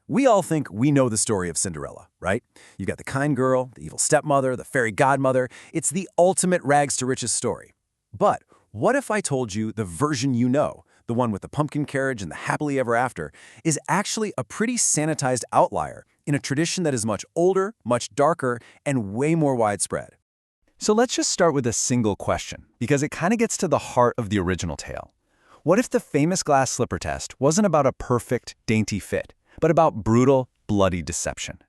We all think we know the story of Cinderella, right? You've got the kind girl, the evil stepmother, the fairy godmother. It's the ultimate rags to riches story. But what if I told you the version you know, the one with the pumpkin carriage and the happily ever after, is actually a pretty sanitized outlier in a tradition that is much older, much darker, and way more widespread? So let's just start with a single question, because it kind of gets to the heart of the original tale. What if the famous glass slipper test wasn't about a perfect, dainty fit, but about brutal, bloody deception?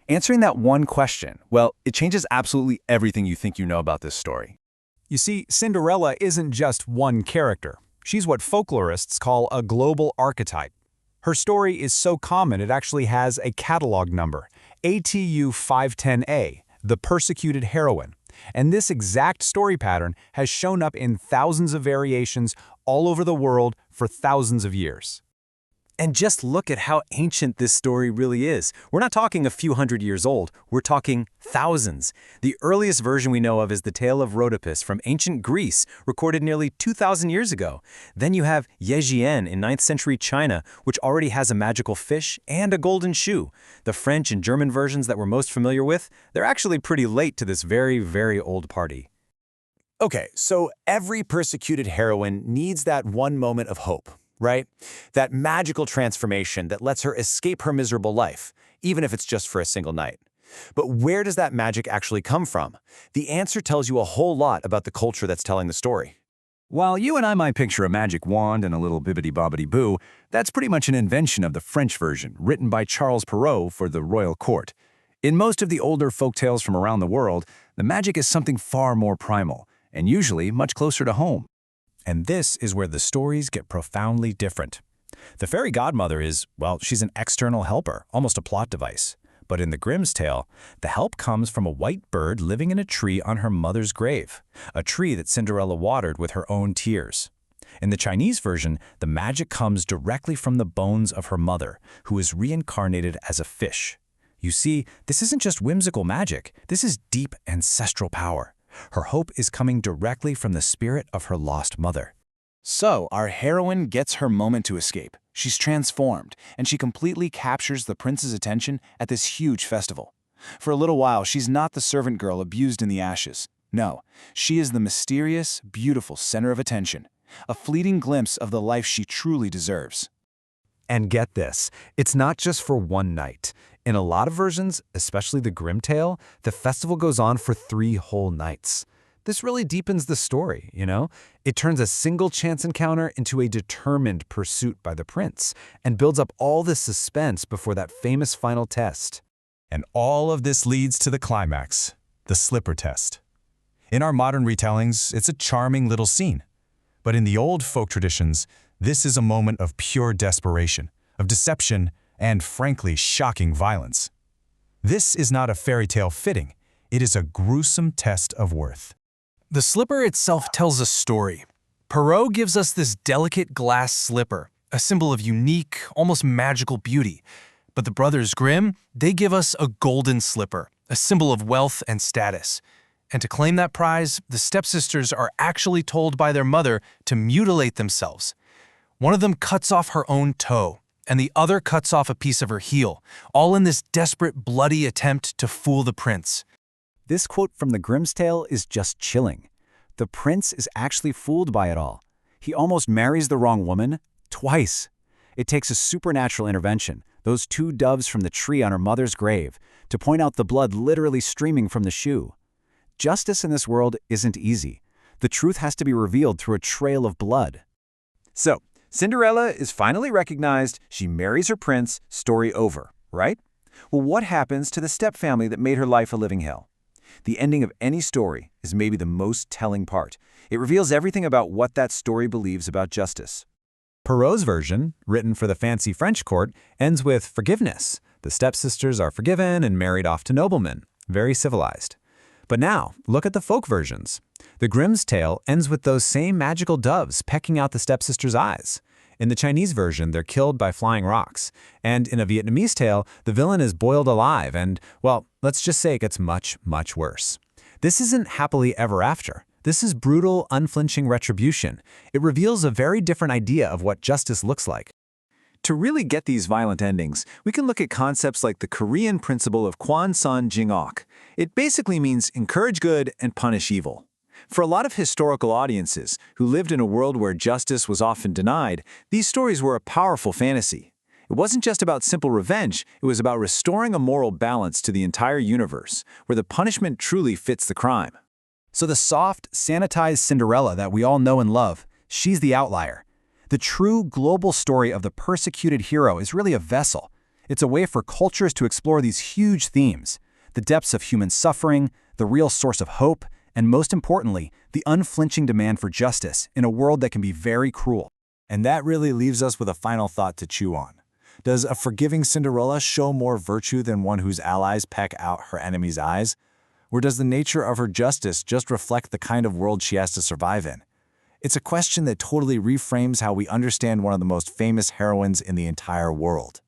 Answering that one question, well, it changes absolutely everything you think you know about this story. You see, Cinderella isn't just one character. She's what folklorists call a global archetype. Her story is so common it actually has a catalog number, ATU 510A, the persecuted heroine. And this exact story pattern has shown up in thousands of variations all over the world for thousands of years. And just look at how ancient this story really is. We're not talking a few hundred years old, we're talking thousands. The earliest version we know of is the tale of Rhodopis from ancient Greece, recorded nearly 2,000 years ago. Then you have Yejian in 9th century China, which already has a magical fish and a golden shoe. The French and German versions that we're most familiar with, they're actually pretty late to this very, very old party. Okay, so every persecuted heroine needs that one moment of hope, right? That magical transformation that lets her escape her miserable life, even if it's just for a single night. But where does that magic actually come from? The answer tells you a whole lot about the culture that's telling the story. While you and I might picture a magic wand and a little bibbidi-bobbidi-boo, that's pretty much an invention of the French version, written by Charles Perrault for the royal court. In most of the older folktales from around the world, the magic is something far more primal, and usually much closer to home. And this is where the stories get profoundly different. The fairy godmother is, well, she's an external helper, almost a plot device. But in the Grimm's tale, the help comes from a white bird living in a tree on her mother's grave, a tree that Cinderella watered with her own tears. In the Chinese version, the magic comes directly from the bones of her mother, who is reincarnated as a fish. You see, this isn't just whimsical magic, this is deep ancestral power. Her hope is coming directly from the spirit of her lost mother. So, our heroine gets her moment to escape. She's transformed, and she completely captures the prince's attention at this huge festival. For a little while, she's not the servant girl abused in the ashes. No, she is the mysterious, beautiful center of attention, a fleeting glimpse of the life she truly deserves. And get this, it's not just for one night. In a lot of versions, especially the Grimm tale, the festival goes on for 3 whole nights. This really deepens the story, you know? It turns a single chance encounter into a determined pursuit by the prince and builds up all the suspense before that famous final test. And all of this leads to the climax, the slipper test. In our modern retellings, it's a charming little scene. But in the old folk traditions, this is a moment of pure desperation, of deception, and frankly shocking violence. This is not a fairy tale fitting, it is a gruesome test of worth. The slipper itself tells a story. Perrault gives us this delicate glass slipper, a symbol of unique, almost magical beauty. But the brothers Grimm, they give us a golden slipper, a symbol of wealth and status. And to claim that prize, the stepsisters are actually told by their mother to mutilate themselves. One of them cuts off her own toe, and the other cuts off a piece of her heel, all in this desperate, bloody attempt to fool the prince. This quote from the Grimm's tale is just chilling. The prince is actually fooled by it all. He almost marries the wrong woman twice. It takes a supernatural intervention, those 2 doves from the tree on her mother's grave, to point out the blood literally streaming from the shoe. Justice in this world isn't easy. The truth has to be revealed through a trail of blood. So, Cinderella is finally recognized, she marries her prince, story over, right? Well, what happens to the stepfamily that made her life a living hell? The ending of any story is maybe the most telling part. It reveals everything about what that story believes about justice. Perrault's version, written for the fancy French court, ends with forgiveness. The stepsisters are forgiven and married off to noblemen. Very civilized. But now, look at the folk versions. The Grimm's tale ends with those same magical doves pecking out the stepsisters' eyes. In the Chinese version, they're killed by flying rocks. And in a Vietnamese tale, the villain is boiled alive and, well, let's just say it gets much, much worse. This isn't happily ever after. This is brutal, unflinching retribution. It reveals a very different idea of what justice looks like. To really get these violent endings, we can look at concepts like the Korean principle of Kwan-son Jing-ok. It basically means encourage good and punish evil. For a lot of historical audiences who lived in a world where justice was often denied, these stories were a powerful fantasy. It wasn't just about simple revenge, it was about restoring a moral balance to the entire universe, where the punishment truly fits the crime. So the soft, sanitized Cinderella that we all know and love, she's the outlier. The true global story of the persecuted hero is really a vessel. It's a way for cultures to explore these huge themes, the depths of human suffering, the real source of hope, and most importantly, the unflinching demand for justice in a world that can be very cruel. And that really leaves us with a final thought to chew on. Does a forgiving Cinderella show more virtue than one whose allies peck out her enemies' eyes? Or does the nature of her justice just reflect the kind of world she has to survive in? It's a question that totally reframes how we understand one of the most famous heroines in the entire world.